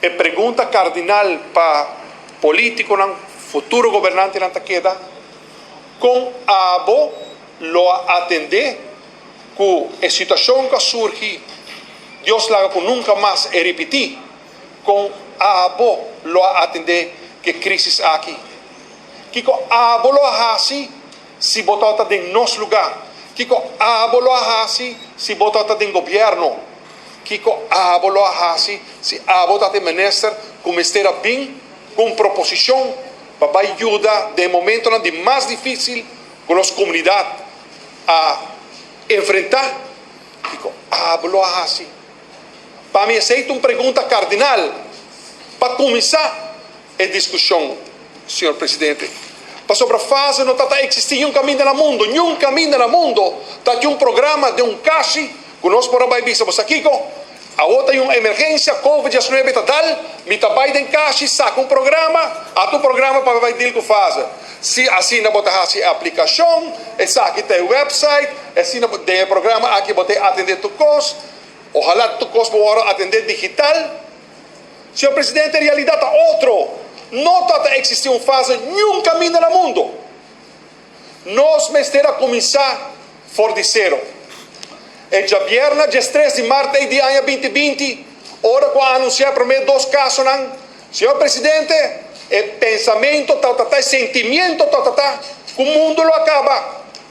E pergunta cardinal para político, futuro governante na queda, com abo lo atender com a situação que surge, Deus laga com nunca mais repetir, com abo lo atender que crise aqui. Que com abo lo hasi se botar em nosso lugar. Que com abo lo hasi se botar em governo. Que com abo lo hasi se abo tá de minister como esteja bem com proposição para ajudar de momento de mais difícil com as comunidades a enfrentar. Que com abo lo hasi. Para mim, essa é uma pergunta cardinal para começar a discussão, senhor presidente. Para sobre a fase não está existindo um caminho no mundo, nenhum caminho no mundo. Está aqui um programa de um caixa, conosco por a vista, você aqui, a outra é uma emergência, Covid-19 total, me trabalha em caixa, saca um programa, a tu programa para vai dir que faz. Se assim não botar a aplicação, essa aqui tem o website, assim não tem programa, aqui botar atender tu cos, ojalá tu cos por atender digital. Senhor presidente, a realidade é outro. Não está existindo fase nenhum caminho no mundo. Nós mestra começar for de zero. E já vierna, dia 3 de março de ano 2020, ora quando anunciar primeiro 2 casos, senhor presidente, é pensamento, sentimento, que o mundo lo acaba.